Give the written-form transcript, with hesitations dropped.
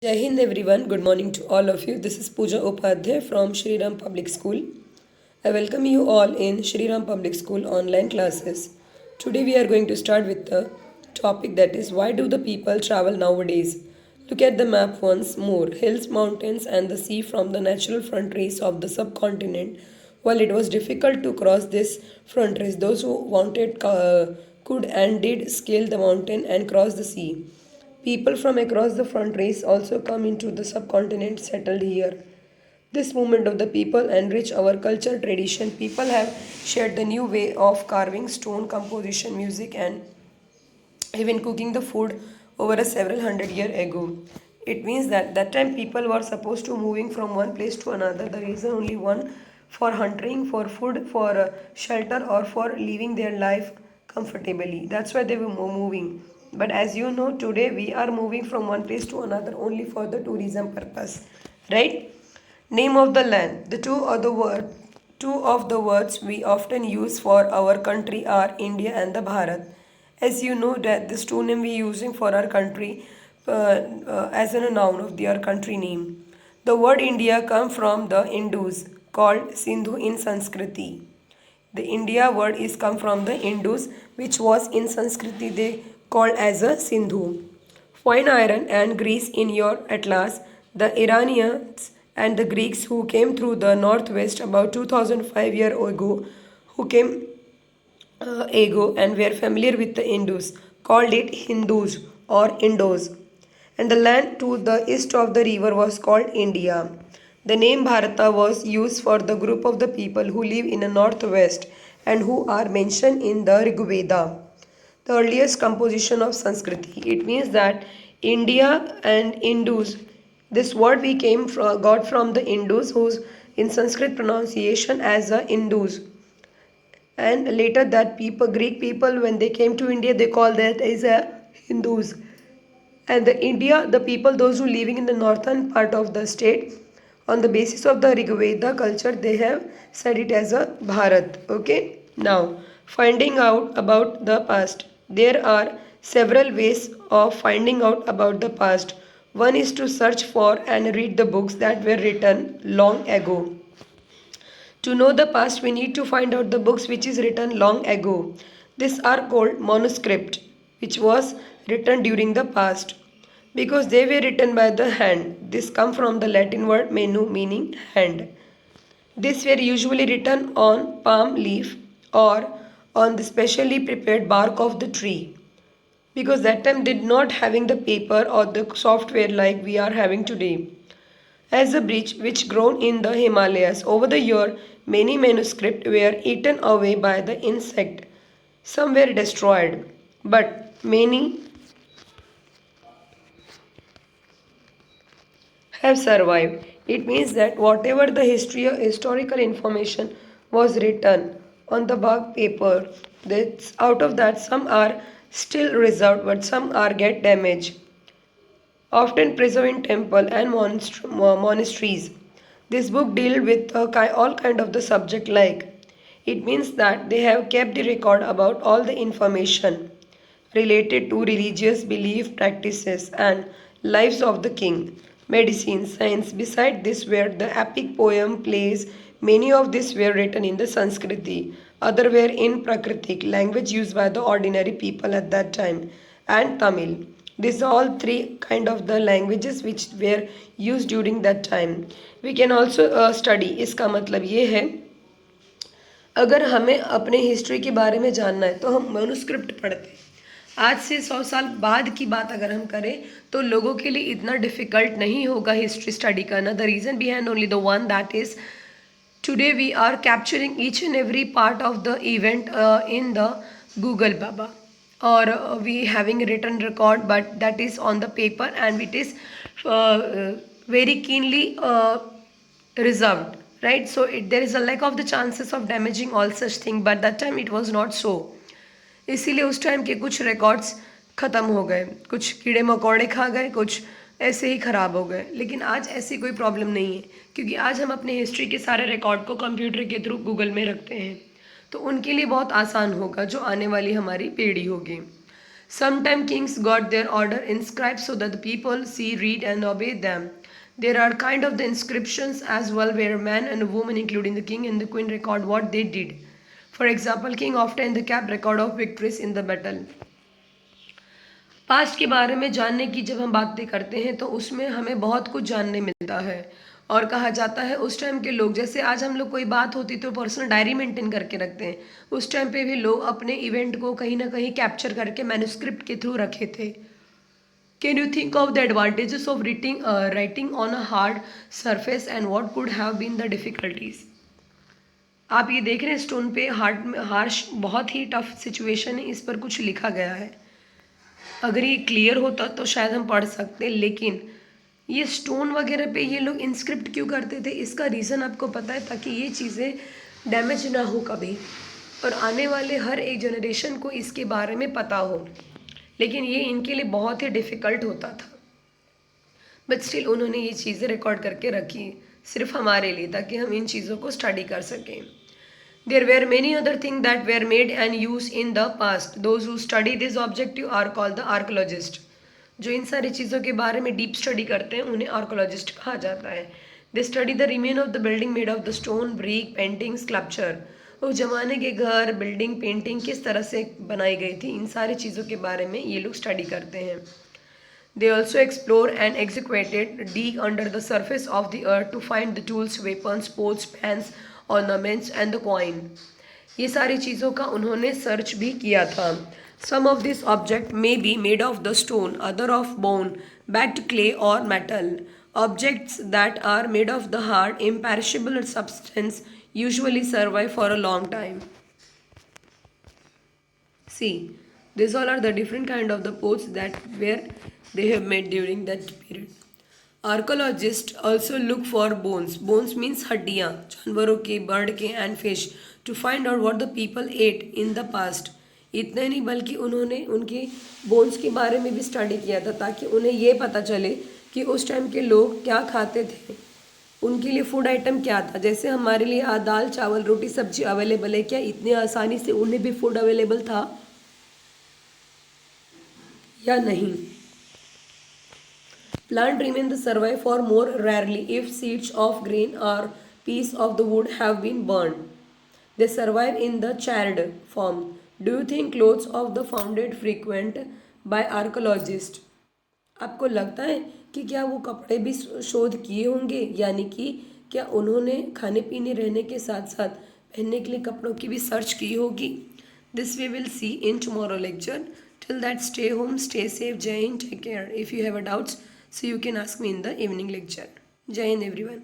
Jai Hind everyone, good morning to all of you. This is Pooja Upadhyay from Shri Ram Public School. I welcome you all in Shri Ram Public School online classes. Today we are going to start with the topic that is why do the people travel nowadays? Look at the map once more. Hills, mountains and the sea from the natural frontiers of the subcontinent. While it was difficult to cross this frontiers, those who wanted could and did scale the mountain and cross the sea. People from across the frontiers also come into the subcontinent settled here. This movement of the people enrich our culture tradition. People have shared the new way of carving stone composition, music, and even cooking the food over a several hundred year ago. It means that that time people were supposed to moving from one place to another. The reason only one for hunting, for food, for shelter, or for living their life comfortably. That's why they were moving. But as you know, today we are moving from one place to another only for the tourism purpose, right? Name of the land. Two of the words we often use for our country are India and the Bharat. As you know that these two names we using for our country as a noun of their country name. The word India come from the Indus called Sindhu in Sanskriti. The India word is come from the Indus, which was in Sanskriti they called as a Sindhu. Fine iron and Greece in your atlas, the Iranians and the Greeks who came through the northwest about 2005 years ago, who came ago and were familiar with the Indus, called it Hindus or Indos, and the land to the east of the river was called India. The name Bharata was used for the group of the people who live in the northwest and who are mentioned in the Rig Veda, the earliest composition of Sanskriti. It means that India and Indus, this word we came from, got from the Indus, whose in Sanskrit pronunciation as a Indus, and later that people Greek people when they came to India they call that as a Hindus, and the India the people those who living in the northern part of the state on the basis of the Rig Veda culture they have said it as a Bharat. Okay, now finding out about the past, there are several ways of finding out about the past. One is to search for and read the books that were written long ago. To know the past, we need to find out the books which is written long ago. These are called manuscript, which was written during the past, because they were written by the hand. This come from the Latin word menu meaning hand. These were usually written on palm leaf or on the specially prepared bark of the tree, because that time did not having the paper or the software like we are having today. As a bridge which grown in the Himalayas over the year, many manuscripts were eaten away by the insect. Some were destroyed, but many have survived. It means that whatever the historical information was written on the bark paper, that's out of that some are still reserved, but some are get damaged, often preserved in temple and monasteries. This book deals with all kind of the subject like, it means that they have kept the record about all the information related to religious belief practices and lives of the king, medicine, science. Beside this were the epic poem, plays. Many of these were written in the Sanskriti. Other were in Prakritic, language used by the ordinary people at that time, and Tamil. These are all three kind of the languages which were used during that time. We can also study. इसका मतलब ये है, अगर हमें अपने history के बारे में जानना है तो हम मैन्युस्क्रिप्ट पढ़ते हैं. आज से 100 साल बाद की बात अगर हम करें तो लोगों के लिए इतना डिफ़िकल्ट नहीं होगा हिस्ट्री स्टडी करना. The reason behind only the one that is today we are capturing each and every part of the event in the Google Baba, or we having a written record but that is on the paper and it is very keenly reserved, right? So there is a lack of the chances of damaging all such thing, but that time it was not so. इसीलिए उस time के कुछ records ख़त्म हो गए, कुछ कीड़े मकोड़े खा गए, कुछ ऐसे ही ख़राब हो गए. लेकिन आज ऐसी कोई प्रॉब्लम नहीं है, क्योंकि आज हम अपने हिस्ट्री के सारे रिकॉर्ड को कंप्यूटर के थ्रू गूगल में रखते हैं, तो उनके लिए बहुत आसान होगा जो आने वाली हमारी पीढ़ी होगी. Sometime kings got their order inscribed so that the people see, read, and obey them. There are kind of the inscriptions as well where a man and a woman, including the king and the queen, record what they did. For example, king often kept record of victories in the battle. Past के बारे में जानने की जब हम बातें करते हैं तो उसमें हमें बहुत कुछ जानने मिलता है। और कहा जाता है उस टाइम के लोग, जैसे आज हम लोग कोई बात होती तो पर्सनल डायरी मेंटेन करके रखते हैं, उस टाइम पे भी लोग अपने इवेंट को कहीं ना कहीं कैप्चर करके मैन्युस्क्रिप्ट के थ्रू रखे थे। Can you think of the advantages of writing on a hard surface and what could have been the difficulties. आप ये देख रहे हैं स्टोन पे हार्श बहुत ही टफ सिचुएशन है, इस पर कुछ लिखा गया है। अगर ये क्लियर होता तो शायद हम पढ़ सकते, लेकिन ये स्टोन वगैरह पे ये लोग इंस्क्रिप्ट क्यों करते थे, इसका रीज़न आपको पता है, ताकि ये चीज़ें डैमेज ना हो कभी और आने वाले हर एक जनरेशन को इसके बारे में पता हो। लेकिन ये इनके लिए बहुत ही डिफ़िकल्ट होता था, बट स्टिल उन्होंने ये चीज़ें रिकॉर्ड करके रखी सिर्फ हमारे लिए, ताकि हम इन चीज़ों को स्टडी कर सकें। There were many other things that were made and used in the past. Those who study this objective are called the archaeologist. जो इन सारी चीज़ों के बारे में डीप स्टडी करते हैं उन्हें आर्कोलॉजिस्ट कहा जाता है। They study the remain of the building made of the stone, brick, painting, sculpture. उस जमाने के घर, बिल्डिंग, पेंटिंग किस तरह से बनाई गई थी, इन सारी चीज़ों के बारे में ये लोग स्टडी करते हैं। They also explore and excavated, dig under the surface of the earth to find the tools, weapons, pots, pans, ornaments and the coin. ये सारी चीज़ों का उन्होंने सर्च भी किया था। Some of these objects may be made of the stone, other of bone, baked clay or metal. Objects that are made of the hard, imperishable substance usually survive for a long time. See, these all are the different kind of the pots that were they have made during that period. Archaeologists also look for bones. Bones means हड्डियाँ, जानवरों के, bird के and fish to find out what the people ate in the past. इतना नहीं बल्कि उन्होंने उनके bones के बारे में भी स्टडी किया था, ताकि उन्हें ये पता चले कि उस टाइम के लोग क्या खाते थे, उनके लिए फूड आइटम क्या था। जैसे हमारे लिए दाल, चावल, रोटी, सब्जी अवेलेबल है, क्या इतनी आसानी से उन्हें भी फूड अवेलेबल था या नहीं। Plant remain the survive for more rarely if seeds of grain or piece of the wood have been burned. They survive in the charred form. Do you think clothes of the founded frequent by archaeologists? आपको लगता है कि क्या वो कपड़े भी शोध किए होंगे, यानी कि क्या उन्होंने खाने पीने रहने के साथ साथ पहनने के लिए कपड़ों की भी सर्च की होगी? This we will see in tomorrow lecture. Till that, stay home, stay safe. Jai Hind, take care. If you have a doubts, so you can ask me in the evening lecture. Jai Hind everyone.